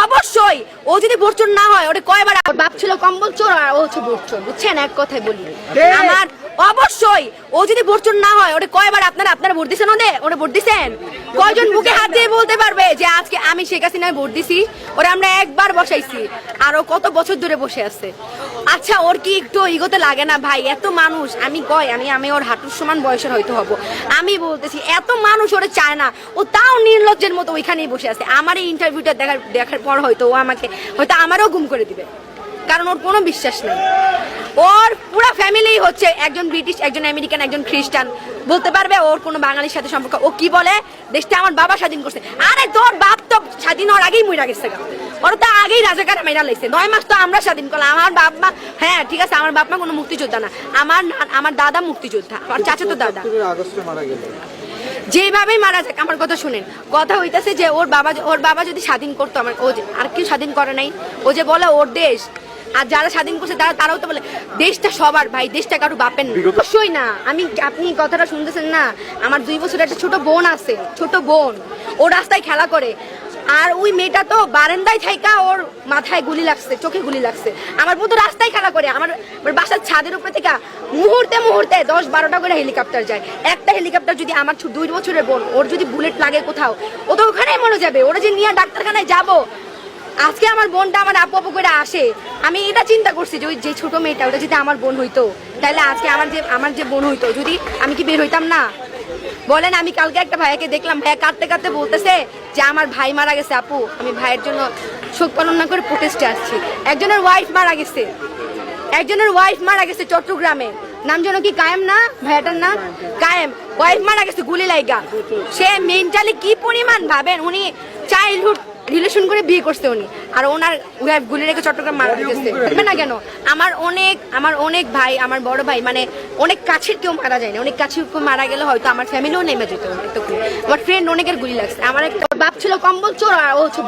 অবশ্যই ও যদি ভোট চোর না হয়, ওটা কয়বার ওর বাপ ছিল কম্বল চোর আর ও হচ্ছে ভোট চোর, বুঝছেন? এক কথাই বলি, আমার অবশ্যই ও যদি ভোট চোর না হয়, ওটা কয়বার আপনারা ভোট দিচ্ছেন? ওরা ভোট দিচ্ছেন? কয়জন বুকে হাত দিয়ে বলতে পারবে যে আজকে আমি শেখ হাসিনায় ভোট দিছি? ওরা আমরা একবার বসাইছি, আর ও কত বছর ধরে বসে আছে। আচ্ছা, ওর কি একটু ইগোতে লাগে না ভাই? এত মানুষ, আমি ওর হাঁটুর সমান বয়সের হয়তো হব, আমি বলতেছি এত মানুষ ওরে চায় না, ও তাও নির্লজ্জের মতো ওইখানেই বসে আছে। আমার এই ইন্টারভিউটা দেখার পর হয়তো ও হয়তো আমারও গুম করে দিবে, কারণ ওর কোনো বিশ্বাস নেই। ওর পুরো ফ্যামিলি হচ্ছে একজন ব্রিটিশ, একজন আমেরিকান, একজন খ্রিস্টান। বলতে পারবে ওর কোনো বাঙালির সাথে সম্পর্ক? ও কি বলে, দেশটা আমার বাবা স্বাধীন করছে। আরে তোর বাপ তো স্বাধীন হওয়ার আগেই মইরা গেছে, ওরা তো আগেই রাজাকার মেরা লাইছে। 9 মাস তো আমরা স্বাধীন করলাম। আমার বাপ মা, হ্যাঁ ঠিক আছে, আমার বাপ মা কোনো মুক্তিযোদ্ধা না, আমার দাদা মুক্তিযোদ্ধা, আর চাচা তো দাদা। যেভাবেই মারা যাক, আমার কথা শুনেন, কথা হইতাছে যে ওর বাবা যদি স্বাধীন করতো, আর কেউ স্বাধীন করে নাই। ও যে বলে ওর দেশ, আর যারা স্বাধীন করছে তারাও তো বলে দেশটা সবার ভাই, দেশটা কারো বাপের না। অবশ্যই না। আপনি কথাটা শুনতেছেন না? আমার 2 বছরের একটা ছোট বোন আছে, ছোট বোন, ও রাস্তায় খেলা করে, আর ওই মেয়েটা তো বারান্দায় থাইকা ওর মাথায় গুলি লাগছে, চোখে গুলি লাগছে। আমার বোন তো রাস্তায় খেলা করে, আমার বাসার ছাদের উপরে থেকে মুহূর্তে 10-12টা করে হেলিকপ্টার যায়। একটা হেলিকপ্টার যদি আমার 2 বছরের বোন, ওর যদি বুলেট লাগে কোথাও, ও তো ওখানেই মরে যাবে। ওরা যে নিয়ে ডাক্তারখানায় যাবো, আজকে আমার বোনটা আমার আপু করে আসে, আমি এটা চিন্তা করছি যে ওই যে ছোট মেয়েটা, ওটা যদি আমার বোন হইতো, তাহলে আজকে আমার যে বোন হইতো, যদি আমি কি বের হইতাম না? বলেন। আমি কালকে একটা ভাইয়াকে দেখলাম, ভাইয়া কাঁদতে কাঁদতে বলতেছে যে আমার ভাই মারা গেছে আপু, আমি ভাইয়ের জন্য শোক পালন না করে প্রোটেস্টে আসছি। একজনের ওয়াইফ মারা গেছে চট্টগ্রামে, নাম যেন কি কায়েম না, ভাইয়াটার নাম কায়েম। ওয়াইফ মারা গেছে গুলি লাইগা। সে মেন্টালি কি পরিমাণ ভাবেন, উনি চাইল্ডহুড রিলেশন করে বিয়ে করছে উনি, আর ওনার ওয়াইফ গুলি রেখে চট্টগ্রাম মারা গেছে না কেন? আমার অনেক ভাই, আমার বড় ভাই, মানে অনেক কাছের কেউ মারা যায় না, অনেক কাছের কেউ মারা গেলে হয়তো আমার ফ্যামিলিও নেমে যেত। আমার ফ্রেন্ড অনেকের গুলি লাগছে। আমার একটা বাপ ছিল কম্বল চোর আর ও হচ্ছে